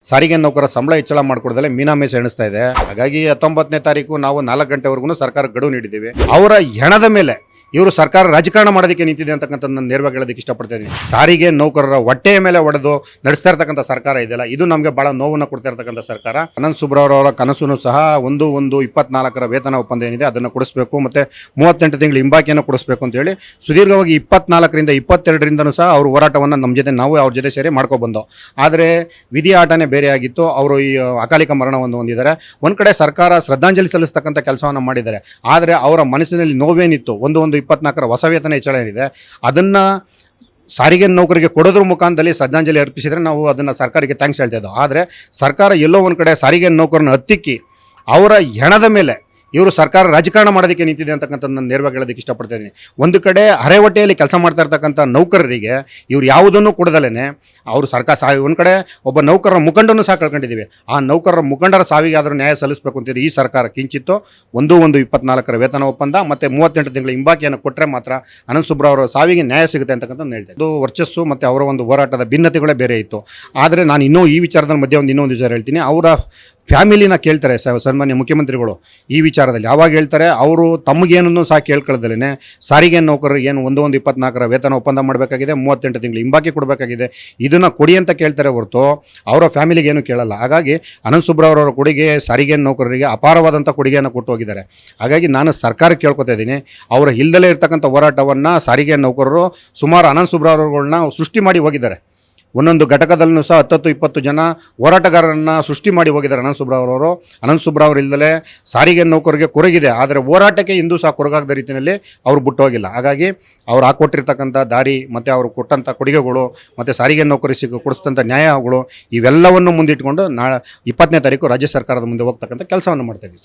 ಸಾರಿಗೆ ನೌಕರ ಸಂಬಳ ಹೆಚ್ಚಳ ಮಾಡಿಕೊಡದಲ್ಲೇ ಮೀನಾಮೇಷ ಎಣಿಸ್ತಾ ಇದೆ. ಹಾಗಾಗಿ 19ನೇ ತಾರೀಕು ನಾವು 4 ಗಂಟೆವರೆಗೂ ಸರ್ಕಾರ ಗಡುವು ನೀಡಿದ್ದೀವಿ. ಅವರ ಹೆಣದ ಮೇಲೆ ಇವರು ಸರ್ಕಾರ ರಾಜಕಾರಣ ಮಾಡೋದಕ್ಕೆ ನಿಂತಿದೆ ಅಂತಕ್ಕಂಥದ್ದು ನಾನು ನೇರವಾಗಿ ಹೇಳೋದಕ್ಕೆ ಇಷ್ಟಪಡ್ತಾ ಇದ್ದೀನಿ. ಸಾರಿಗೆ ನೌಕರರ ಹೊಟ್ಟೆಯ ಮೇಲೆ ಹೊಡೆದು ನಡೆಸ್ತಾ ಇರ್ತಕ್ಕಂಥ ಸರ್ಕಾರ ಇದೆಯಲ್ಲ, ಇದು ನಮಗೆ ಭಾಳ ನೋವನ್ನು ಕೊಡ್ತಾ ಇರ್ತಕ್ಕಂಥ ಸರ್ಕಾರ. ಅನಂತ್ ಸುಬ್ರಹ್ಮಣ್ಯ ಅವರ ಕನಸು ಸಹ 1/1/24 ವೇತನ ಒಪ್ಪಂದ ಏನಿದೆ ಅದನ್ನು ಕೊಡಿಸಬೇಕು, ಮತ್ತು 38 ತಿಂಗಳು ಹಿಂಬಾಕಿಯನ್ನು ಕೊಡಿಸಬೇಕು ಅಂತೇಳಿ ಸುದೀರ್ಘವಾಗಿ 24ರಿಂದ 22ರಿಂದನೂ ಸಹ ಅವರು ಹೋರಾಟವನ್ನು ನಮ್ಮ ಜೊತೆ ನಾವು ಅವ್ರ ಜೊತೆ ಸೇರಿ ಮಾಡ್ಕೊಬಂದು. ಆದರೆ ವಿಧಿ ಆಟನೇ ಬೇರೆ ಆಗಿತ್ತು. ಅವರು ಈ ಅಕಾಲಿಕ ಮರಣವನ್ನು ಹೊಂದಿದ್ದಾರೆ. ಒಂದು ಕಡೆ ಸರ್ಕಾರ ಶ್ರದ್ಧಾಂಜಲಿ ಸಲ್ಲಿಸ್ತಕ್ಕಂಥ ಕೆಲಸವನ್ನು ಮಾಡಿದ್ದಾರೆ. ಆದರೆ ಅವರ ಮನಸ್ಸಿನಲ್ಲಿ ನೋವೇನಿತ್ತು, 1/1/24 ಹೊಸ ವೇತನ ಹೆಚ್ಚಳ ಏನಿದೆ ಅದನ್ನು ಸಾರಿಗೆ ನೌಕರಿಗೆ ಕೊಡೋದ್ರ ಮುಖಾಂತರದಲ್ಲಿ ಶ್ರದ್ಧಾಂಜಲಿ ಅರ್ಪಿಸಿದರೆ ನಾವು ಅದನ್ನು ಸರ್ಕಾರಕ್ಕೆ ಥ್ಯಾಂಕ್ಸ್ ಹೇಳ್ತಾ ಇದ್ದೋ. ಆದರೆ ಸರ್ಕಾರ ಎಲ್ಲೋ ಒಂದು ಕಡೆ ಸಾರಿಗೆ ನೌಕರನ್ನ ಹತ್ತಿಕ್ಕಿ ಅವರ ಹೆಣದ ಮೇಲೆ ಇವರು ಸರ್ಕಾರ ರಾಜಕಾರಣ ಮಾಡೋದಕ್ಕೆ ನಿಂತಿದೆ ಅಂತಕ್ಕಂಥದ್ದು ನಾನು ನೇರವಾಗಿ ಹೇಳೋದಕ್ಕೆ ಇಷ್ಟಪಡ್ತಾ ಇದ್ದೀನಿ. ಒಂದು ಕಡೆ ಹೊಟ್ಟೆಯಲ್ಲಿ ಕೆಲಸ ಮಾಡ್ತಾ ಇರ್ತಕ್ಕಂಥ ನೌಕರರಿಗೆ ಇವ್ರು ಯಾವುದನ್ನು ಕೊಡದಲೇ ಅವರು ಸರ್ಕಾರ ಒಂದು ಕಡೆ ಒಬ್ಬ ನೌಕರರ ಮುಖಂಡನ್ನು ಸಹ ಕಳ್ಕೊಂಡಿದ್ದೀವಿ. ಆ ನೌಕರರ ಮುಖಂಡರ ಸಾವಿಗೆ ಆದರೂ ನ್ಯಾಯ ಸಲ್ಲಿಸಬೇಕು ಅಂತೀರಿ ಈ ಸರ್ಕಾರ ಕಿಂಚಿತ್ತು 1/1/24 ವೇತನ ಒಪ್ಪಂದ ಮತ್ತು 38 ತಿಂಗಳ ಹಿಂಬಾಕಿಯನ್ನು ಕೊಟ್ಟರೆ ಮಾತ್ರ ಅನಂತ್ ಸುಬ್ರಹ್ಮಣ್ಯ ಅವರ ಸಾವಿಗೆ ನ್ಯಾಯ ಸಿಗುತ್ತೆ ಅಂತಕ್ಕಂಥದ್ದು ಹೇಳ್ತೇವೆ. ಅದು ವರ್ಚಸ್ಸು ಮತ್ತು ಅವರ ಒಂದು ಹೋರಾಟದ ಭಿನ್ನತೆಗಳೇ ಬೇರೆ ಇತ್ತು. ಆದರೆ ನಾನು ಇನ್ನೂ ಈ ವಿಚಾರದ ಮಧ್ಯೆ ಇನ್ನೊಂದು ವಿಚಾರ ಹೇಳ್ತೀನಿ. ಅವರ ಫ್ಯಾಮಿಲಿನ ಕೇಳ್ತಾರೆ ಸನ್ಮಾನ್ಯ ಮುಖ್ಯಮಂತ್ರಿಗಳು ಈ ವಿಚಾರದಲ್ಲಿ. ಯಾವಾಗ ಹೇಳ್ತಾರೆ ಅವರು ತಮಗೇನನ್ನು ಸಹ ಕೇಳ್ಕೊಳ್ಳದಲೇ ಸಾರಿಗೆ ನೌಕರರಿಗೆ ಏನು 1/1/24 ವೇತನ ಒಪ್ಪಂದ ಮಾಡಬೇಕಾಗಿದೆ, 38 ತಿಂಗಳು ಹಿಂಬಾಕಿ ಕೊಡಬೇಕಾಗಿದೆ, ಇದನ್ನು ಕೊಡಿ ಅಂತ ಕೇಳ್ತಾರೆ ಹೊರತು ಅವರ ಫ್ಯಾಮಿಲಿಗೆ ಏನು ಕೇಳಲ್ಲ. ಹಾಗಾಗಿ ಅನಂತ್ ಸುಬ್ರಹ್ಮಣ್ಯ ಅವರ ಕೊಡುಗೆ ಸಾರಿಗೆ ನೌಕರರಿಗೆ ಅಪಾರವಾದಂಥ ಕೊಡುಗೆಯನ್ನು ಕೊಟ್ಟು ಹೋಗಿದ್ದಾರೆ. ಹಾಗಾಗಿ ನಾನು ಸರ್ಕಾರಕ್ಕೆ ಕೇಳ್ಕೊತಾ ಇದ್ದೀನಿ, ಅವರ ಇಲ್ದಲೇ ಇರ್ತಕ್ಕಂಥ ಹೋರಾಟವನ್ನು ಸಾರಿಗೆ ನೌಕರರು ಸುಮಾರು ಅನಂತ್ ಸುಬ್ರಹ್ಮಣ್ಯಗಳನ್ನ ಸೃಷ್ಟಿ ಮಾಡಿ ಹೋಗಿದ್ದಾರೆ. ಒಂದೊಂದು ಘಟಕದಲ್ಲೂ ಸಹ 10-20 ಜನ ಹೋರಾಟಗಾರರನ್ನು ಸೃಷ್ಟಿ ಮಾಡಿ ಹೋಗಿದ್ದಾರೆ ಅನಂತ್ ಸುಬ್ರಹ್ಮಣ್ಯ ಅವರು. ಅನಂತ್ ಸುಬ್ರಹ್ಮಣ್ಯ ಇಲ್ಲದಲೇ ಸಾರಿಗೆ ನೌಕರಿಗೆ ಕೊರಗಿದೆ, ಆದರೆ ಹೋರಾಟಕ್ಕೆ ಇಂದು ಸಹ ಕೊರಗಾಗದ ರೀತಿಯಲ್ಲಿ ಅವರು ಬಿಟ್ಟು ಹೋಗಿಲ್ಲ. ಹಾಗಾಗಿ ಅವ್ರು ಹಾಕೊಟ್ಟಿರ್ತಕ್ಕಂಥ ದಾರಿ ಮತ್ತು ಅವರು ಕೊಟ್ಟಂಥ ಕೊಡುಗೆಗಳು ಮತ್ತು ಸಾರಿಗೆ ನೌಕರಿಗೆ ಕೊಡಿಸಿದಂಥ ನ್ಯಾಯಗಳು ಇವೆಲ್ಲವನ್ನು ಮುಂದಿಟ್ಕೊಂಡು 20ನೇ ತಾರೀಕು ರಾಜ್ಯ ಸರ್ಕಾರದ ಮುಂದೆ ಹೋಗ್ತಕ್ಕಂಥ ಕೆಲಸವನ್ನು ಮಾಡ್ತಾಯಿದ್ದೀವಿ ಸರ್.